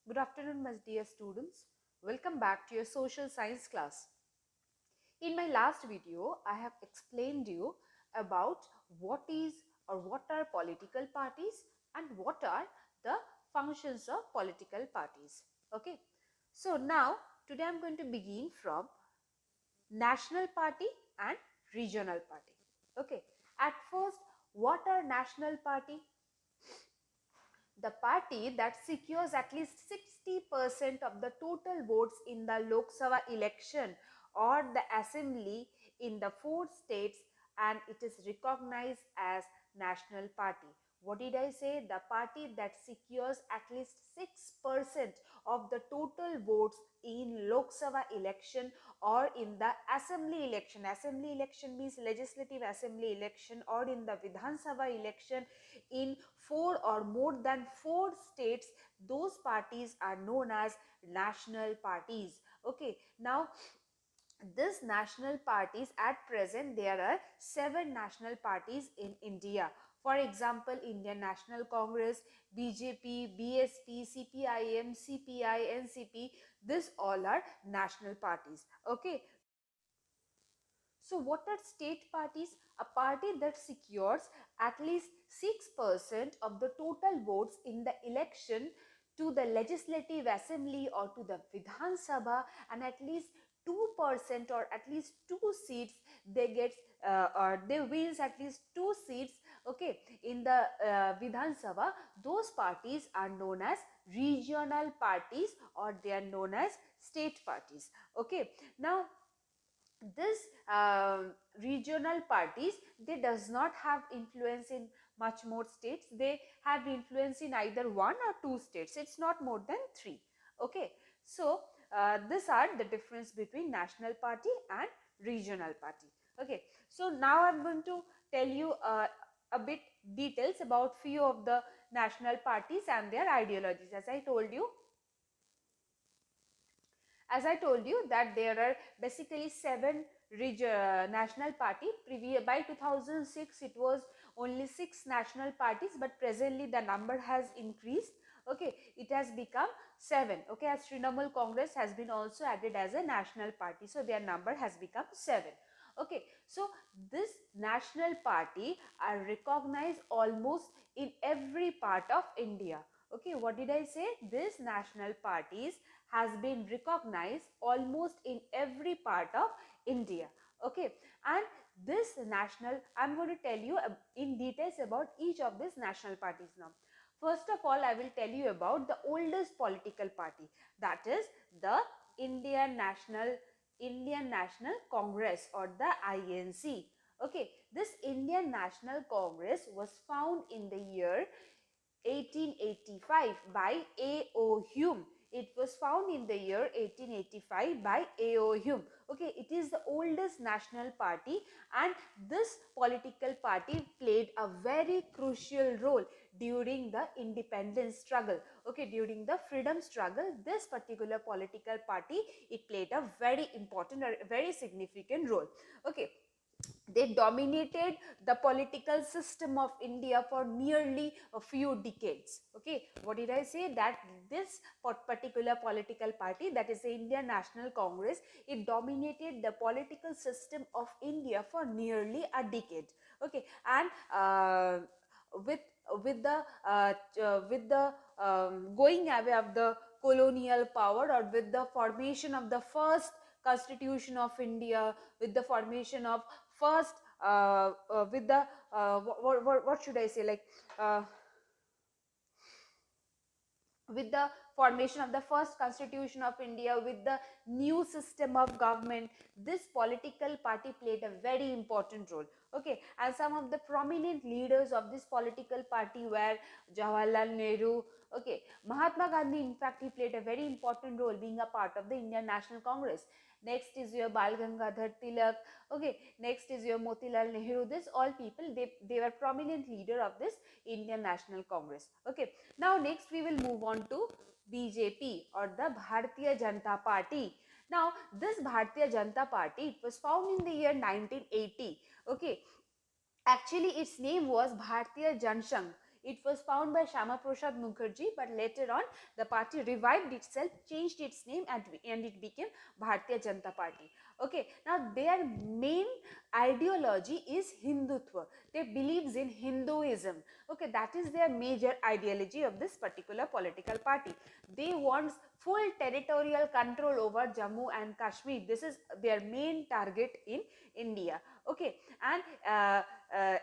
Good afternoon, my dear students. Welcome back to your social science class. In my last video, I have explained you about what is or what are political parties and what are the functions of political parties. Okay. So now, today I am going to begin from national party and regional party. Okay. At first, what are national party? The party that secures at least 60% of the total votes in the Lok Sabha election or the assembly in the 4 states, and it is recognized as national party. What did I say? The party that secures at least 6% of the total votes in Lok Sabha election or in the assembly election. Assembly election means legislative assembly election, or in the Vidhan Sabha election in 4 or more than 4 states. Those parties are known as national parties. Okay, now this national parties, at present there are 7 national parties in India. For example, Indian National Congress, BJP, BSP, CPIM, CPI, NCP. This all are national parties. Okay, so what are state parties? A party that secures at least 6% of the total votes in the election to the legislative assembly or to the Vidhan Sabha, and at least 2% or at least 2 seats they get, or they wins at least 2 seats, okay, in the Vidhan Sabha. Those parties are known as regional parties, or they are known as state parties. Okay, now this regional parties, they does not have influence in much more states. They have influence in either 1 or 2 states. It's not more than 3. Okay, so these are the difference between national party and regional party. Okay, so now I'm going to tell you a bit details about few of the national parties and their ideologies. As I told you that there are basically 7 national party. By 2006 it was only 6 national parties, but presently the number has increased. Okay, it has become 7. Okay, as Trinamool Congress has been also added as a national party, so their number has become 7. Okay, so this national party are recognized almost in every part of India. Okay, what did I say? These national parties has been recognized almost in every part of India. Okay, and this national, I'm going to tell you in details about each of these national parties now. First of all, I will tell you about the oldest political party, that is the Indian National Indian National Congress, or the INC. Okay, this Indian National Congress was found in the year 1885 by A.O. Hume. It was found in the year 1885 by A.O. Hume. Okay, it is the oldest national party, and this political party played a very crucial role during the independence struggle. Okay, during the freedom struggle, this particular political party, it played a very important or very significant role. Okay, they dominated the political system of India for nearly a few decades. Okay, what did I say? That this particular political party, that is the Indian National Congress, it dominated the political system of India for nearly a decade. Okay, and with with the going away of the colonial power, or with the formation of the first constitution of India, with the formation of first with the what should I say, like uh, with the formation of the first constitution of India, with the new system of government, this political party played a very important role. Okay, and some of the prominent leaders of this political party were Jawaharlal Nehru. Okay, Mahatma Gandhi, in fact, he played a very important role being a part of the Indian National Congress. Next is your Bal Gangadhar Tilak. Okay, next is your Motilal Nehru. This all people, they were prominent leader of this Indian National Congress. Okay, now next we will move on to BJP, or the Bharatiya Janata Party. Now this Bharatiya Janata Party, it was found in the year 1980. Okay, actually its name was Bharatiya Jansangh. It was founded by Shama Prasad Mukherjee, but later on the party revived itself, changed its name, and it became Bharatiya Janata Party. Okay, now their main ideology is Hindutva. They believes in Hinduism. Okay, that is their major ideology of this particular political party. They want full territorial control over Jammu and Kashmir. This is their main target in India. Okay, and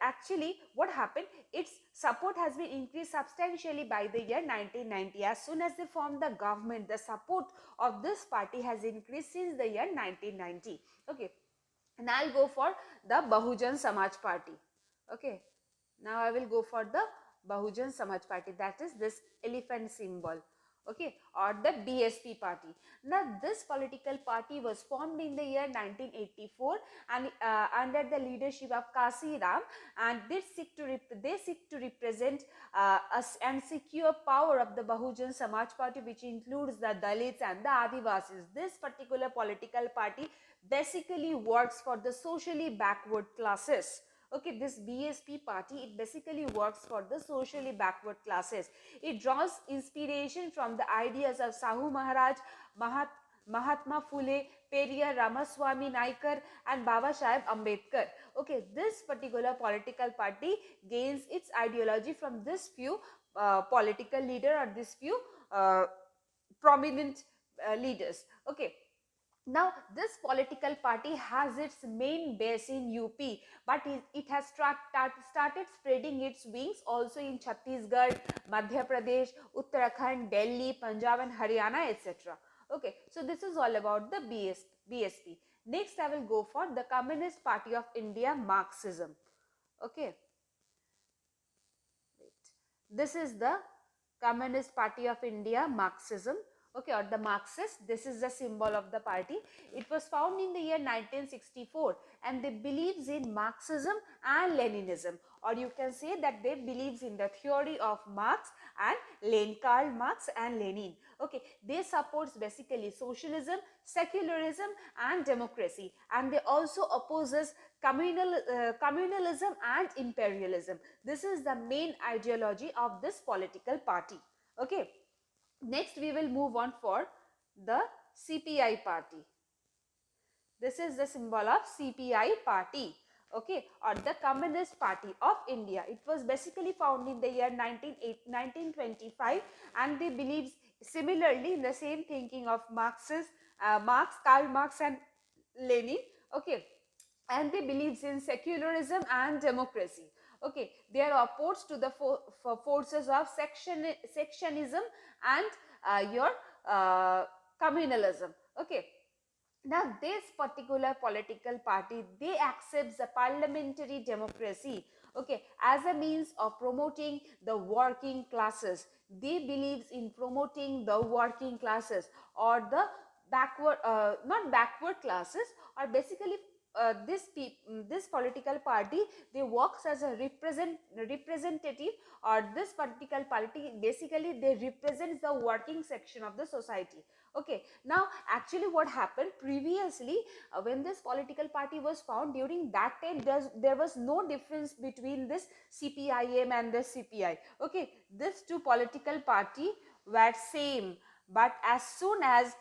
actually what happened, its support has been increased substantially by the year 1990. As soon as they formed the government, the support of this party has increased since the year 1990. Okay, and I'll go for the Bahujan Samaj Party. Okay, now I will go for the Bahujan Samaj Party, that is this elephant symbol. Okay, or the BSP party. Now this political party was formed in the year 1984 and under the leadership of Kasi Ram, and they seek to represent us and secure power of the Bahujan Samaj Party, which includes the Dalits and the Adivasis. This particular political party basically works for the socially backward classes. Okay, this BSP party, it basically works for the socially backward classes. It draws inspiration from the ideas of Sahu Maharaj, Mahatma Phule, Periyar Ramaswamy Naikar and Baba Saheb Ambedkar. Okay, this particular political party gains its ideology from this few political leader or this few prominent leaders. Okay, now this political party has its main base in UP, but it has started spreading its wings also in Chhattisgarh, Madhya Pradesh, Uttarakhand, Delhi, Punjab and Haryana, etc. Okay, so this is all about the BSP. Next I will go for the Communist Party of India, Marxism. Okay, wait. This is the Communist Party of India, Marxism. Okay, or the Marxist. This is the symbol of the party. It was founded in the year 1964 and they believes in Marxism and Leninism, or you can say that they believes in the theory of Marx and Lenin, Karl Marx and Lenin. Okay, they supports basically socialism, secularism and democracy, and they also opposes communalism and imperialism. This is the main ideology of this political party. Okay, next we will move on for the CPI party. This is the symbol of CPI party. Okay, or the Communist Party of India. It was basically founded in the year 1925 and they believe similarly in the same thinking of Karl Marx and Lenin. Okay, and they believes in secularism and democracy. Okay, they are opposed to the forces of sectionism and your communalism. Okay, now this particular political party, they accepts the parliamentary democracy, okay, as a means of promoting the working classes. They believes in promoting the working classes or the backward not backward classes, or basically this political party, they works as a representative, or this political party basically they represents the working section of the society. Okay, now actually what happened previously, when this political party was found, during that time there was no difference between this CPIM and the CPI. Okay, these two political party were same, but as soon as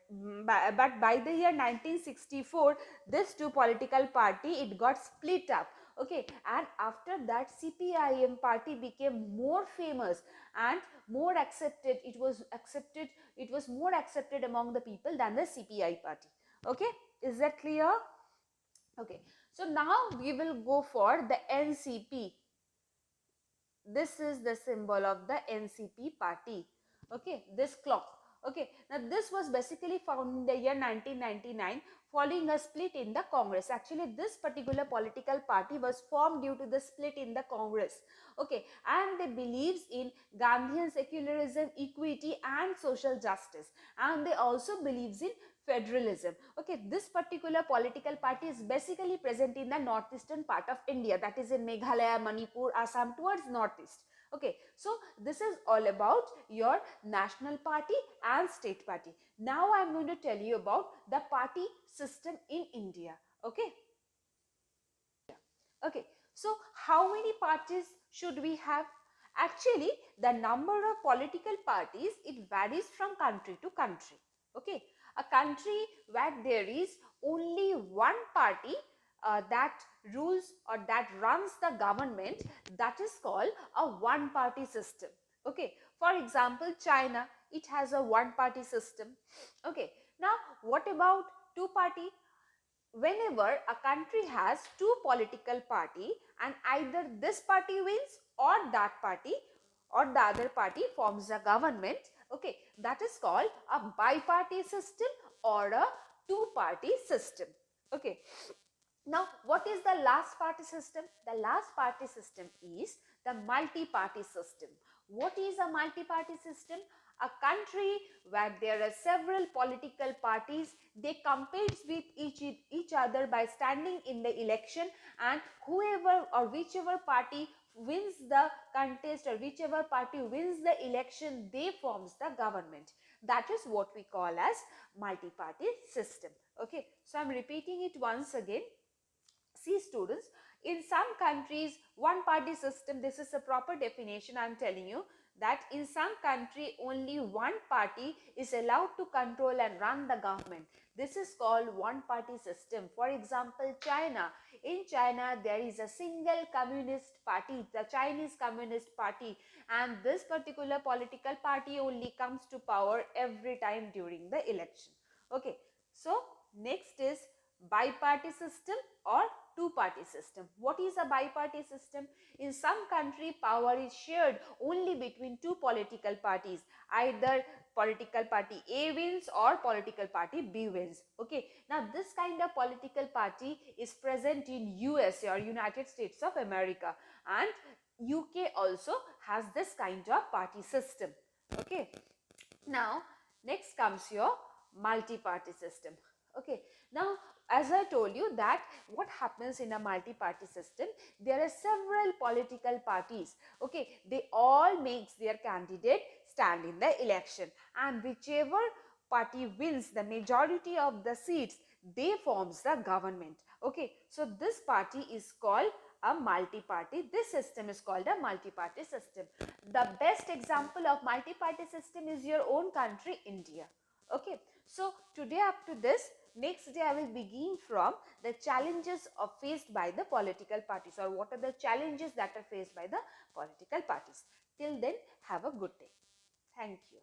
but by the year 1964 this two political party, it got split up. Okay, and after that CPIM party became more famous and more accepted. It was more accepted among the people than the CPI party. Okay, is that clear? Okay, so now we will go for the NCP. This is the symbol of the NCP party. Okay, this clock. Okay, now this was basically found in the year 1999 following a split in the Congress. Actually, this particular political party was formed due to the split in the Congress. Okay, and they believes in Gandhian secularism, equity and social justice, and they also believes in federalism. Okay, this particular political party is basically present in the northeastern part of India, that is in Meghalaya, Manipur, Assam, towards northeast. Okay, so this is all about your national party and state party. Now I am going to tell you about the party system in India. Okay, okay, so how many parties should we have? Actually, the number of political parties, it varies from country to country. Okay, a country where there is only one party that rules or that runs the government, that is called a one party system. Okay, for example, China, it has a one party system. Okay, now what about two party? Whenever a country has two political party and either this party wins or that party or the other party forms a government, okay, that is called a bi-party system or a two-party system. Okay, now what is the last party system? The last party system is the multi-party system. What is a multi-party system? A country where there are several political parties, they compete with each other by standing in the election, and whoever or whichever party wins the contest or whichever party wins the election, they forms the government. That is what we call as multi-party system. Okay, so I'm repeating it once again. See students, in some countries one party system, this is a proper definition I'm telling you, that in some country only one party is allowed to control and run the government. This is called one party system. For example, China. In China there is a single communist party, the Chinese Communist Party, and this particular political party only comes to power every time during the election. Okay, so next is bi-party system or two-party system. What is a bi-party system? In some country, power is shared only between two political parties. Either political party A wins or political party B wins. Okay. Now, this kind of political party is present in USA or United States of America, and UK also has this kind of party system. Okay. Now, next comes your multi-party system. Okay, now as I told you that what happens in a multi-party system, there are several political parties. Okay, they all makes their candidate stand in the election, and whichever party wins the majority of the seats, they forms the government. Okay, so this party is called a multi-party. This system is called a multi-party system. The best example of multi-party system is your own country, India. Okay, so today up to this, next day I will begin from the challenges of faced by the political parties, or what are the challenges that are faced by the political parties. Till then, have a good day. Thank you.